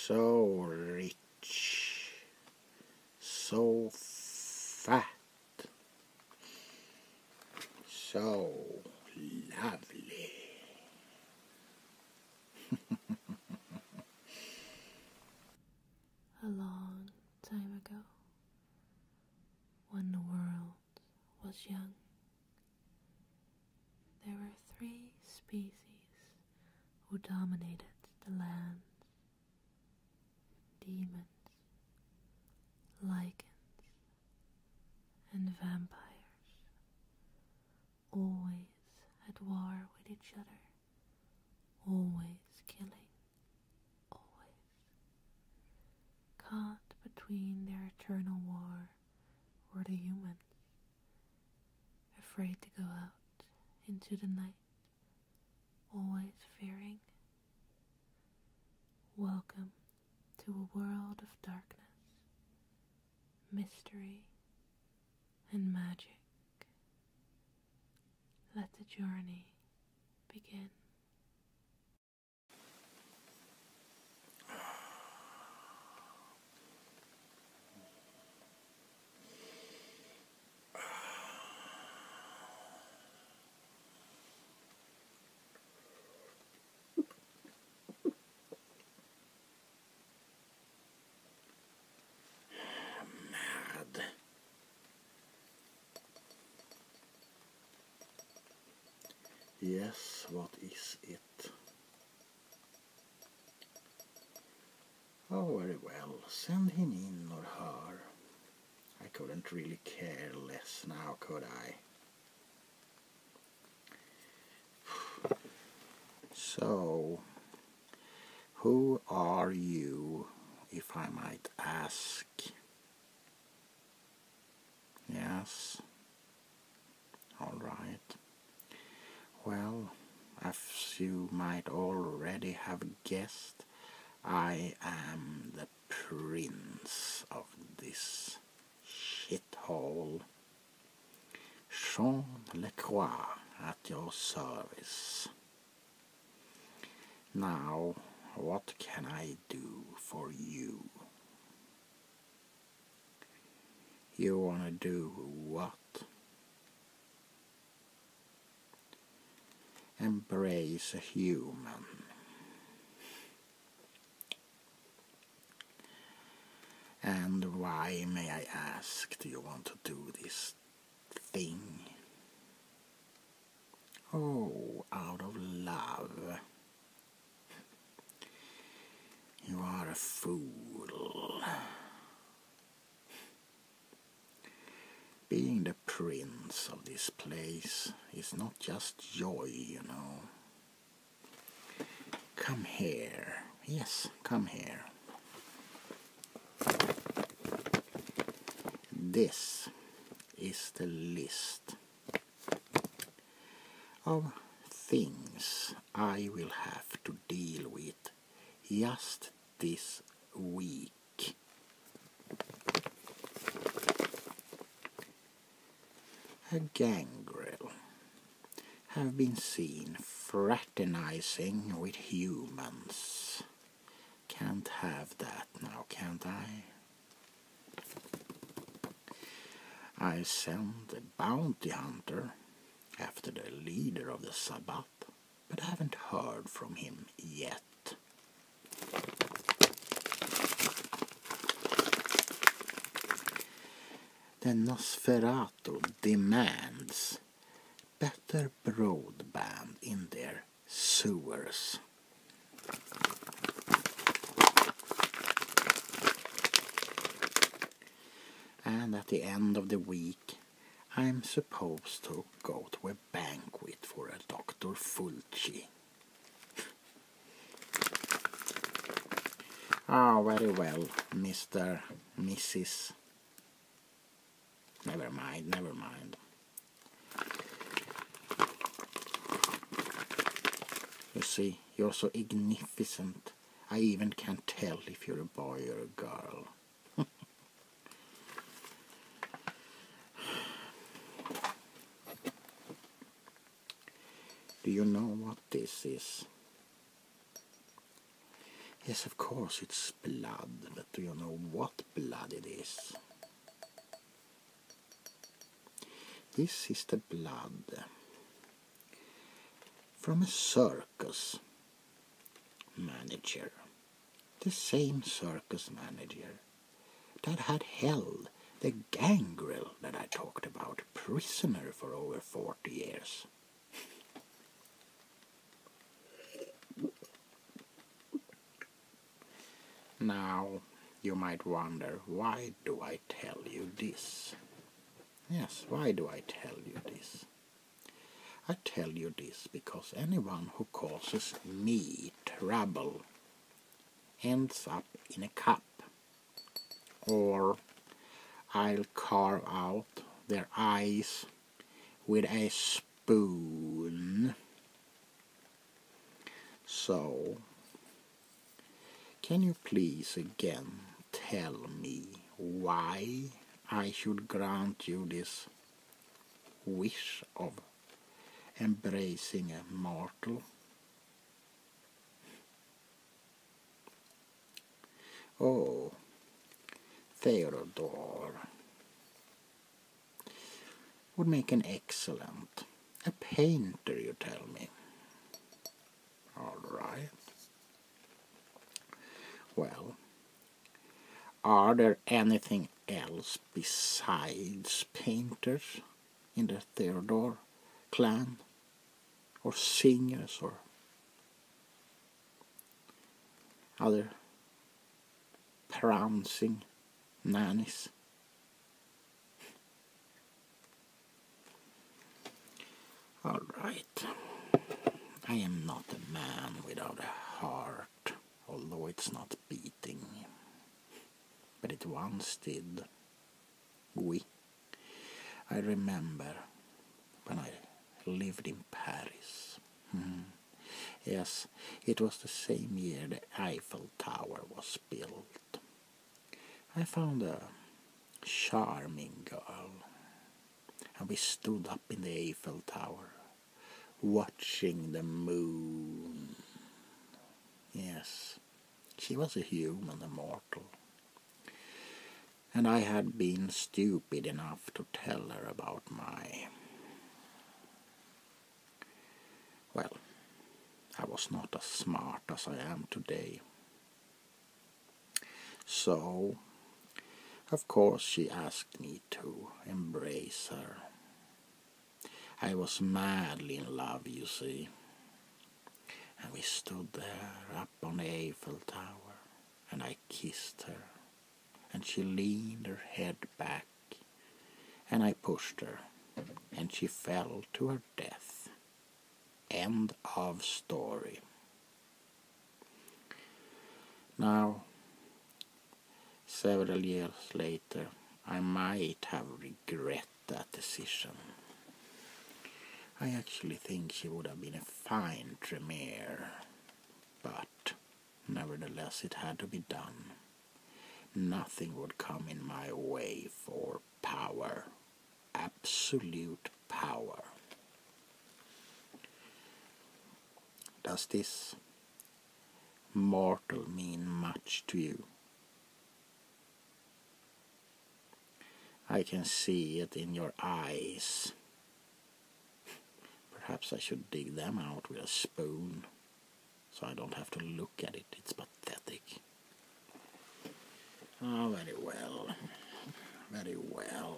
So rich, so fat, so lovely. A long time ago, when the world was young, there were 3 species who dominated the land. Demons, lichens, and vampires, always at war with each other, always killing, always. Caught between their eternal war were the humans, afraid to go out into the night, always fearing. Welcome to a world of darkness, mystery, and magic. Let the journey begin. Yes, what is it? Oh, very well. Send him in or her. I couldn't really care less now, could I? So, who are you, if I might ask? Yes. All right. Well, as you might already have guessed, I am the prince of this shithole. LeCreux at your service. Now, what can I do for you? You wanna do what? Embrace a human. And why, may I ask, do you want to do this thing? Oh, out of love. You are a fool. Being the prince of this place is not just joy, you know. Come here. Yes, come here. This is the list of things I will have to deal with just this week. A gangrel have been seen fraternizing with humans. Can't have that now, can't I? I sent a bounty hunter after the leader of the Sabbath, but haven't heard from him yet. The Nosferatu demands better broadband in their sewers. And at the end of the week, I'm supposed to go to a banquet for a Dr. Fulci. Ah, very well, Mr. Mrs. Never mind, never mind. You see, you're so magnificent. I even can't tell if you're a boy or a girl. Do you know what this is? Yes, of course it's blood, but do you know what blood it is? This is the blood from a circus manager. The same circus manager that had held the gangrel that I talked about prisoner for over 40 years. Now, you might wonder, why do I tell you this? Yes, why do I tell you this? I tell you this because anyone who causes me trouble ends up in a cup, or I'll carve out their eyes with a spoon. So, can you please again tell me why I should grant you this wish of embracing a mortal? Oh, Theodore would make an excellent, a painter, you tell me. All right. Well, are there anything else besides painters in the Theodore clan? Or singers or other prancing nannies? All right. I am not a man without a heart, although it's not beating. But it once did. Oui. I remember when I lived in Paris. Yes, it was the same year the Eiffel Tower was built. I found a charming girl, and we stood up in the Eiffel Tower, watching the moon. Yes, she was a human, a mortal. And I had been stupid enough to tell her about well, I was not as smart as I am today. So, of course, she asked me to embrace her. I was madly in love, you see. And we stood there up on the Eiffel Tower, and I kissed her. And she leaned her head back, and I pushed her, and she fell to her death. End of story. Now, several years later, I might have regret that decision. I actually think she would have been a fine Tremere, but nevertheless it had to be done. Nothing would come in my way for power, absolute power. Does this mortal mean much to you? I can see it in your eyes. Perhaps I should dig them out with a spoon, so I don't have to look at it. It's pathetic. Oh, very well. Very well.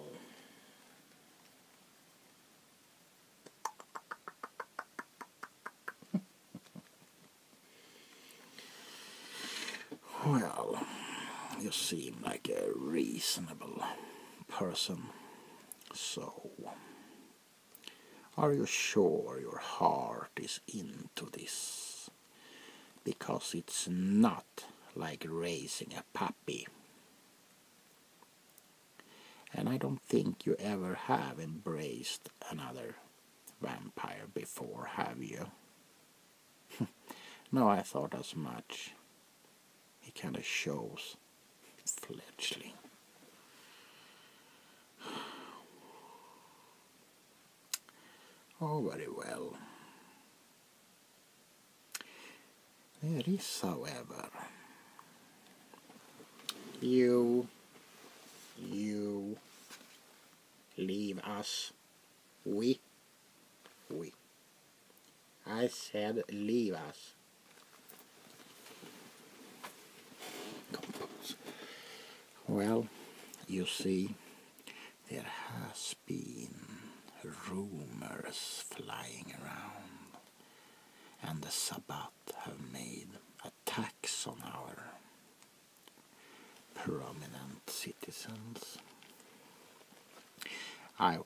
Well, you seem like a reasonable person. So, are you sure your heart is into this? Because it's not like raising a puppy. And I don't think you ever have embraced another vampire before, have you? No, I thought as much. He kind of shows fledgling. Oh, very well. There is, however, you leave us. We. I said leave us. Compose. Well, you see, there has been rumors flying around, and the Sabbath have made attacks on our prominent citizens. I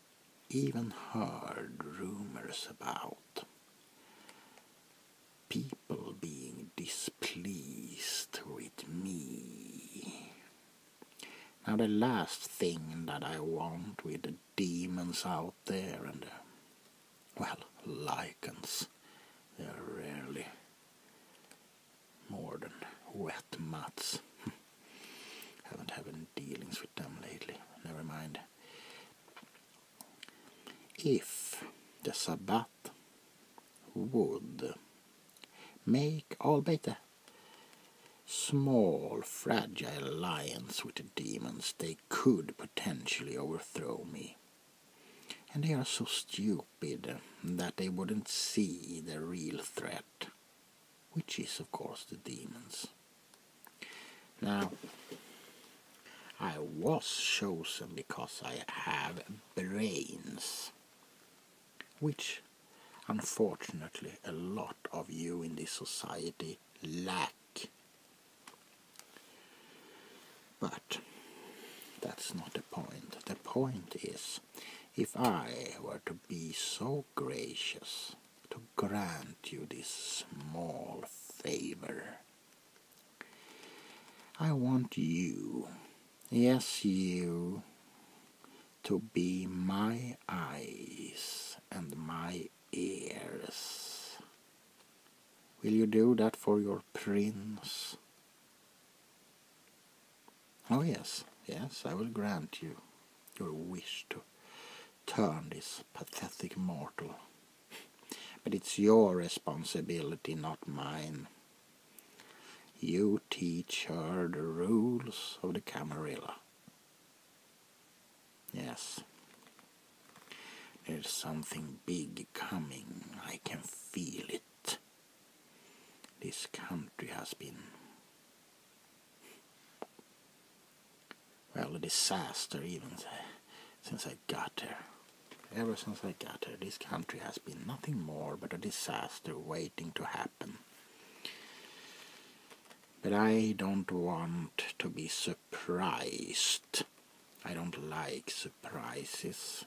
even heard rumors about people being displeased with me. Now the last thing that I want with the demons out there and lichens, they're rarely more than wet mutts. Haven't had any dealings with them lately, never mind. If the Sabbath would make albeit a small, fragile alliance with the demons, they could potentially overthrow me. And they are so stupid that they wouldn't see the real threat, which is, of course, the demons. Now, I was chosen because I have brains, which, unfortunately, a lot of you in this society lack. But that's not the point. The point is, if I were to be so gracious to grant you this small favor, I want you, yes you, to be my eyes and my ears. Will you do that for your prince? Oh yes, I will grant you your wish to turn this pathetic mortal. But it's your responsibility, not mine. You teach her the rules of the Camarilla. Yes, there's something big coming. I can feel it. This country has been, a disaster even since I got here. Ever since I got here, this country has been nothing more but a disaster waiting to happen. But I don't want to be surprised. I don't like surprises.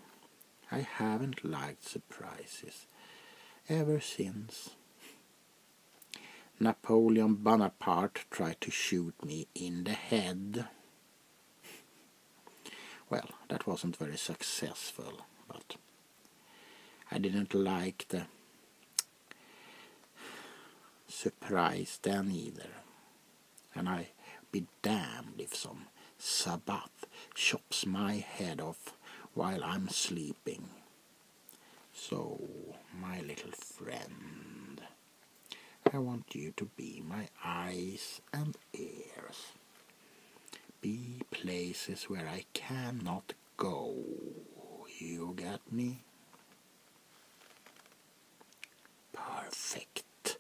I haven't liked surprises ever since Napoleon Bonaparte tried to shoot me in the head. Well, that wasn't very successful, but I didn't like the surprise then either. And I'd be damned if some Sabbath chops my head off while I'm sleeping. So, my little friend, I want you to be my eyes and ears. Be places where I cannot go. You get me? Perfect.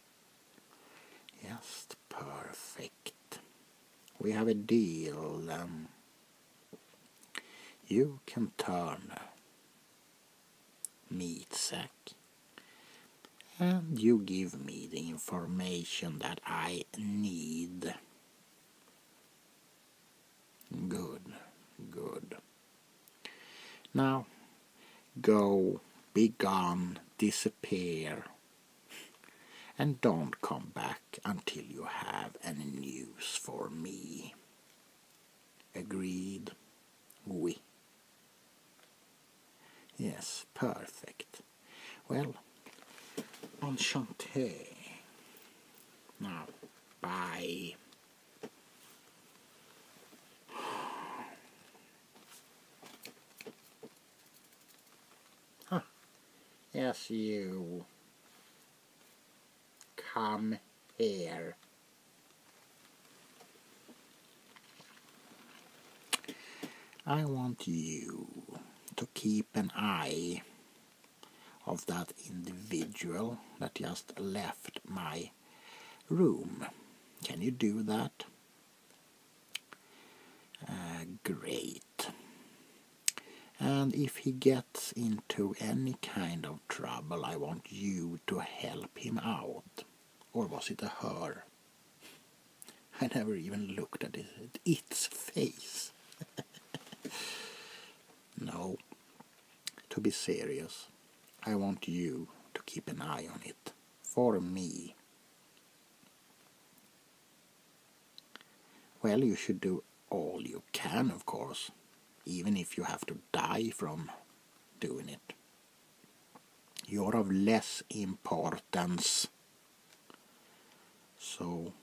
Yes, perfect. We have a deal then. You can turn a meat sack and you give me the information that I need. Good. Now, go, be gone, disappear, and don't come back until you have any news for me. Agreed? Oui. Yes, perfect. Well, enchanté. Now, bye. Yes, you. Come here. I want you to keep an eye of that individual that just left my room. Can you do that? Great. And if he gets into any kind of trouble, I want you to help him out. Or was it a her? I never even looked at its face. No, to be serious, I want you to keep an eye on it. For me. Well, you should do all you can, of course, even if you have to die from doing it. You're of less importance. So,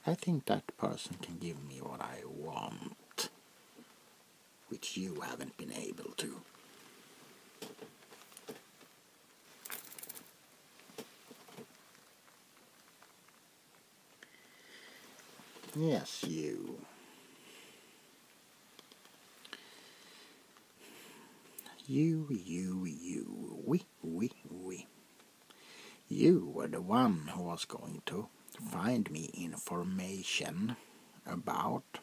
I think that person can give me what I want, which you haven't been able to. Yes, you. You. We. You were the one who was going to find me information about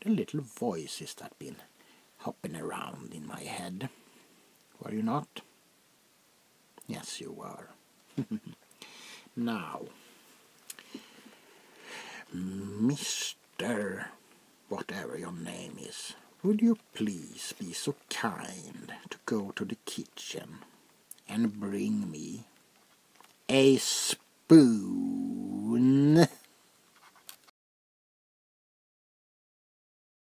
the little voices that been hopping around in my head. Were you not? Yes, you were. Now, Mr. whatever your name is, would you please be so kind to go to the kitchen and bring me a spoon?